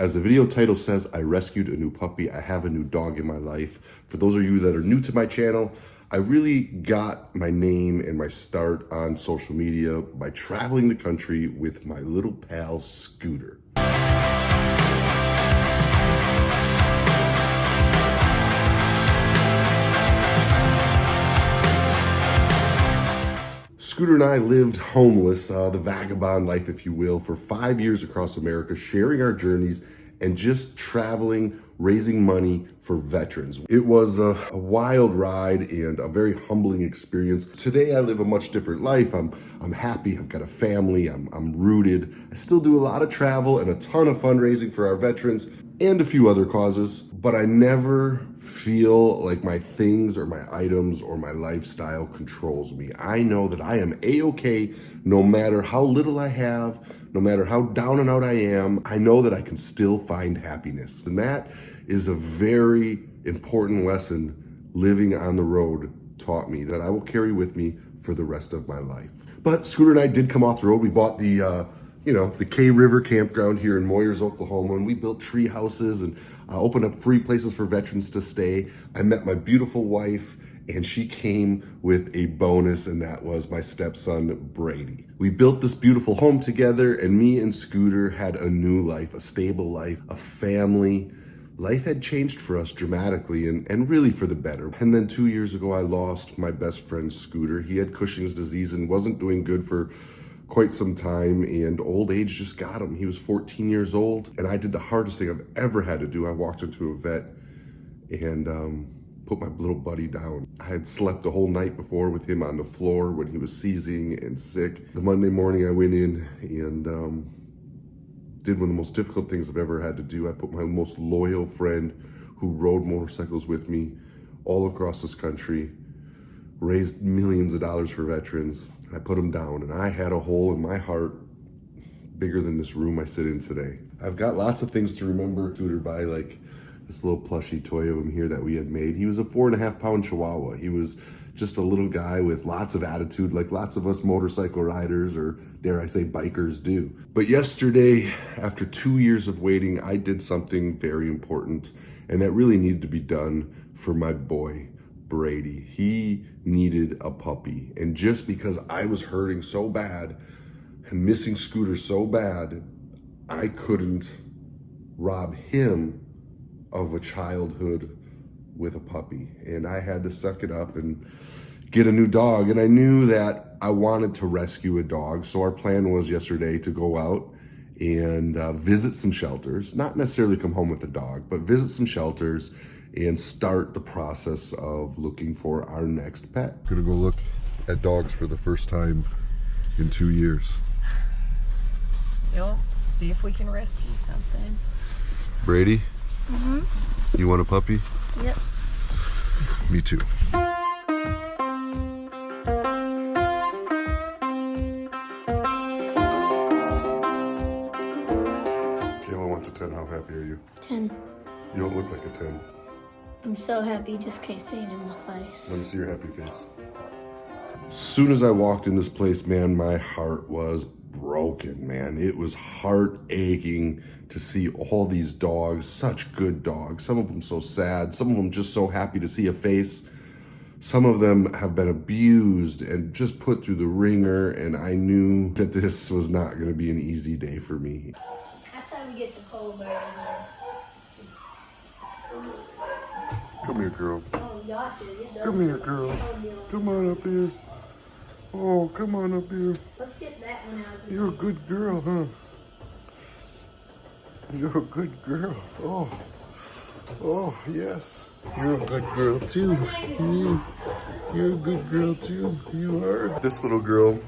As the video title says, I rescued a new puppy. I have a new dog in my life. For those of you that are new to my channel, I really got my name and my start on social media by traveling the country with my little pal, Scooter. Scooter and I lived homeless, the vagabond life, if you will, for 5 years across America, sharing our journeys and just traveling, raising money for veterans. It was a wild ride and a very humbling experience. Today, I live a much different life. I'm happy. I've got a family. I'm rooted. I still do a lot of travel and a ton of fundraising for our veterans and a few other causes, but I never feel like my things or my items or my lifestyle controls me. I know that I am A-okay no matter how little I have, no matter how down and out I am. I know that I can still find happiness. And that is a very important lesson living on the road taught me that I will carry with me for the rest of my life. But Scooter and I did come off the road. We bought the K River campground here in Moyers, Oklahoma, and we built tree houses and opened up free places for veterans to stay. I met my beautiful wife, and she came with a bonus, and that was my stepson, Brady. We built this beautiful home together, and me and Scooter had a new life, a stable life, a family. Life had changed for us dramatically and really for the better. And then 2 years ago, I lost my best friend, Scooter. He had Cushing's disease and wasn't doing good for quite some time, and old age just got him. He was 14 years old, and I did the hardest thing I've ever had to do. I walked into a vet and put my little buddy down. I had slept the whole night before with him on the floor when he was seizing and sick. The Monday morning I went in and did one of the most difficult things I've ever had to do. I put my most loyal friend who rode motorcycles with me all across this country, raised millions of dollars for veterans. I put him down, and I had a hole in my heart bigger than this room I sit in today. I've got lots of things to remember Scooter by, like this little plushy toy of him here that we had made. He was a 4.5-pound Chihuahua. He was just a little guy with lots of attitude, like lots of us motorcycle riders, or dare I say bikers, do. But yesterday, after 2 years of waiting, I did something very important, and that really needed to be done for my boy, Brady. He needed a puppy, and just because I was hurting so bad and missing Scooter so bad, I couldn't rob him of a childhood with a puppy, and I had to suck it up and get a new dog. And I knew that I wanted to rescue a dog, so our plan was yesterday to go out and visit some shelters, not necessarily come home with a dog, but visit some shelters and start the process of looking for our next pet. I'm gonna go look at dogs for the first time in 2 years. Yep, see if we can rescue something. Brady? You want a puppy? Yep. Me too. Scale of 1 to 10, how happy are you? 10. You don't look like a 10. I'm so happy, you just can't see it in my face. Let me see your happy face. As soon as I walked in this place, man, my heart was broken, man. It was heart aching to see all these dogs, such good dogs. Some of them so sad, some of them just so happy to see a face. Some of them have been abused and just put through the ringer, and I knew that this was not gonna be an easy day for me. That's how we get the polar bear in there. Come here, girl. Oh, gotcha. Come here, girl. Come on up here. Oh, come on up here. Let's get that one out of here. You're a good girl, huh? You're a good girl. Oh, yes. You're a good girl, too. You're a good girl, too. You are. This little girl,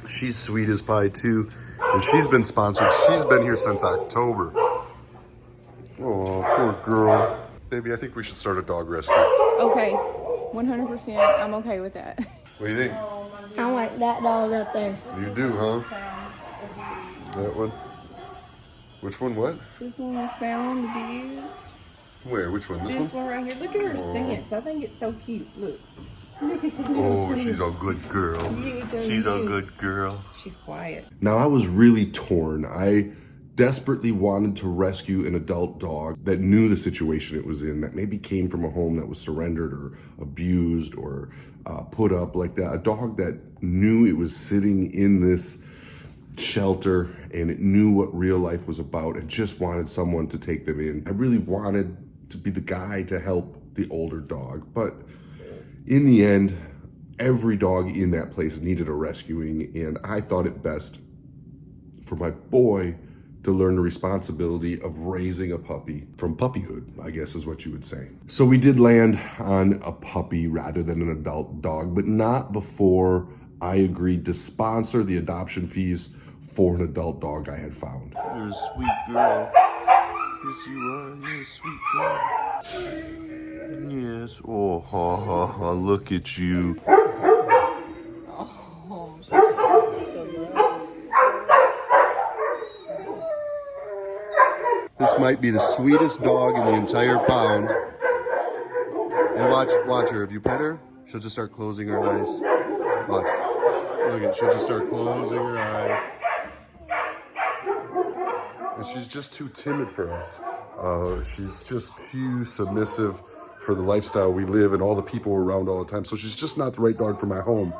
she's sweet as pie, too. And she's been sponsored. She's been here since October. Oh, poor girl. Baby, I think we should start a dog rescue. Okay, 100%. I'm okay with that. What do you think? I like that dog right there. You do, huh? That one? Which one, what? This one was found abused. Where? Which one? This one right here. Look at her stance. I think it's so cute. Look. Look at Oh, she's a good girl. Yeah, She's a good girl. She's quiet. Now, I was really torn. I desperately wanted to rescue an adult dog that knew the situation it was in, that maybe came from a home that was surrendered or abused or put up like that. A dog that knew it was sitting in this shelter and it knew what real life was about and just wanted someone to take them in. I really wanted to be the guy to help the older dog, but in the end, every dog in that place needed a rescuing, and I thought it best for my boy to learn the responsibility of raising a puppy from puppyhood, I guess is what you would say. So we did land on a puppy rather than an adult dog, but not before I agreed to sponsor the adoption fees for an adult dog I had found. You're a sweet girl. Yes, you are. You're a sweet girl. Yes. Oh, ha, ha, ha. Look at you. This might be the sweetest dog in the entire pound. And watch her. If you pet her, she'll just start closing her eyes. Watch. Look at, she'll just start closing her eyes. And she's just too timid for us. She's just too submissive for the lifestyle we live and all the people we're around all the time. So she's just not the right dog for my home.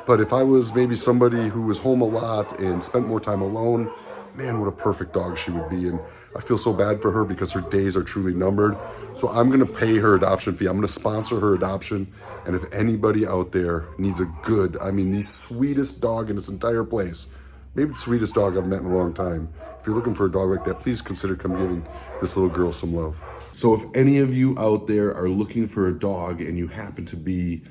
But if I was maybe somebody who was home a lot and spent more time alone, man, what a perfect dog she would be. And I feel so bad for her because her days are truly numbered. So I'm gonna pay her adoption fee. I'm gonna sponsor her adoption. And if anybody out there needs a good, I mean, the sweetest dog in this entire place, maybe the sweetest dog I've met in a long time. If you're looking for a dog like that, please consider come giving this little girl some love. So if any of you out there are looking for a dog and you happen to be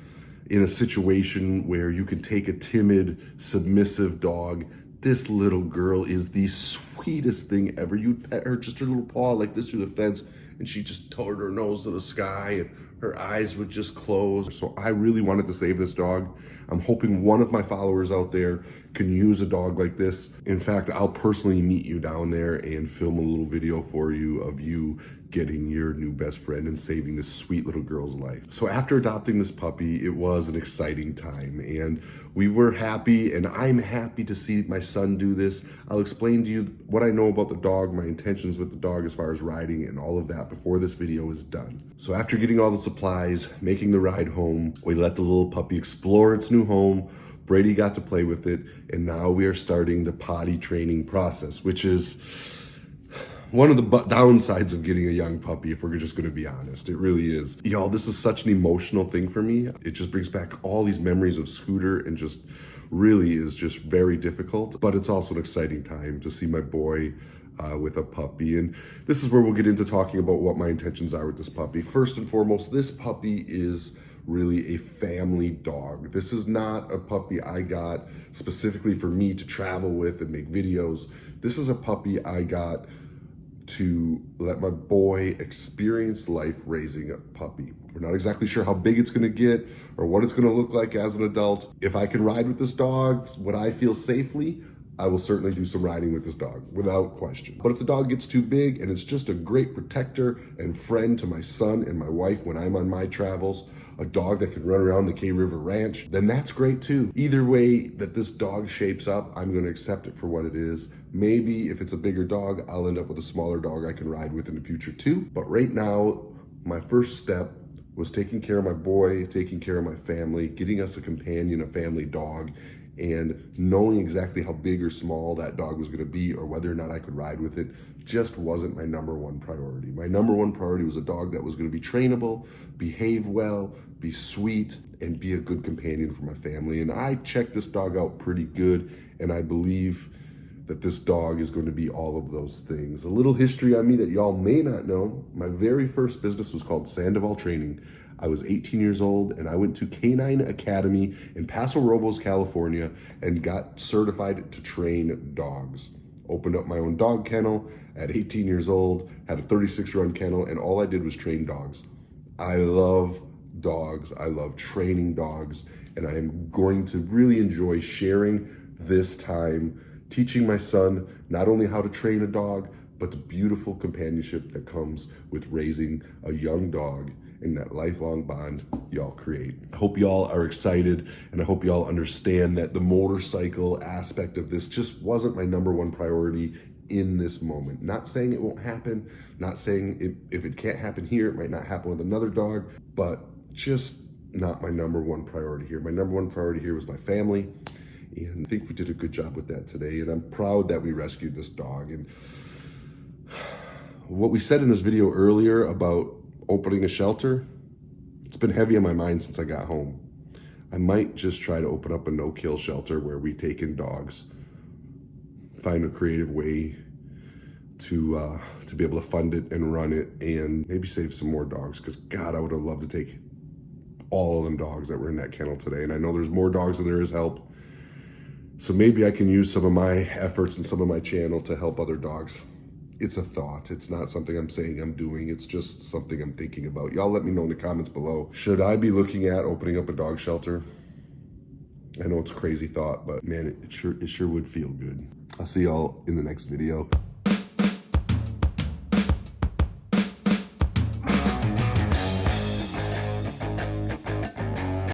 in a situation where you can take a timid, submissive dog, this little girl is the sweetest thing ever. You'd pet her, just her little paw like this through the fence, and she just turned her nose to the sky and her eyes would just close. So I really wanted to save this dog. I'm hoping one of my followers out there can use a dog like this. In fact, I'll personally meet you down there and film a little video for you of you getting your new best friend and saving this sweet little girl's life. So after adopting this puppy, it was an exciting time and we were happy, and I'm happy to see my son do this. I'll explain to you what I know about the dog, my intentions with the dog as far as riding and all of that before this video is done. So after getting all the supplies, making the ride home, we let the little puppy explore its new home. Brady got to play with it, and now we are starting the potty training process, which is one of the downsides of getting a young puppy, if we're just gonna be honest. It really is. Y'all, this is such an emotional thing for me. It just brings back all these memories of Scooter and just really is just very difficult. But it's also an exciting time to see my boy with a puppy. And this is where we'll get into talking about what my intentions are with this puppy. First and foremost, this puppy is really a family dog. This is not a puppy I got specifically for me to travel with and make videos. This is a puppy I got to let my boy experience life raising a puppy. We're not exactly sure how big it's gonna get or what it's gonna look like as an adult. If I can ride with this dog, what I feel safely, I will certainly do some riding with this dog, without question. But if the dog gets too big and it's just a great protector and friend to my son and my wife when I'm on my travels, a dog that can run around the K River Ranch, then that's great too. Either way that this dog shapes up, I'm gonna accept it for what it is. Maybe if it's a bigger dog, I'll end up with a smaller dog I can ride with in the future too. But right now, my first step was taking care of my boy, taking care of my family, getting us a companion, a family dog, and knowing exactly how big or small that dog was gonna be or whether or not I could ride with it just wasn't my number one priority. My number one priority was a dog that was gonna be trainable, behave well, be sweet, and be a good companion for my family. And I checked this dog out pretty good, and I believe that this dog is going to be all of those things. A little history on me that y'all may not know. My very first business was called Sandoval Training. I was 18 years old and I went to Canine Academy in Paso Robles, California, and got certified to train dogs. Opened up my own dog kennel at 18 years old, had a 36-run kennel, and all I did was train dogs. I love dogs, I love training dogs, and I am going to really enjoy sharing this time teaching my son not only how to train a dog, but the beautiful companionship that comes with raising a young dog and that lifelong bond y'all create. I hope y'all are excited, and I hope y'all understand that the motorcycle aspect of this just wasn't my number one priority in this moment. Not saying it won't happen, not saying if it can't happen here, it might not happen with another dog, but just not my number one priority here. My number one priority here was my family, and I think we did a good job with that today, and I'm proud that we rescued this dog. And what we said in this video earlier about opening a shelter, it's been heavy on my mind since I got home. I might just try to open up a no-kill shelter where we take in dogs, find a creative way to be able to fund it and run it, and maybe save some more dogs, because God, I would have loved to take all of them dogs that were in that kennel today. And I know there's more dogs than there is help. So maybe I can use some of my efforts and some of my channel to help other dogs. It's a thought. It's not something I'm saying I'm doing. It's just something I'm thinking about. Y'all let me know in the comments below. Should I be looking at opening up a dog shelter? I know it's a crazy thought, but man, it sure would feel good. I'll see y'all in the next video.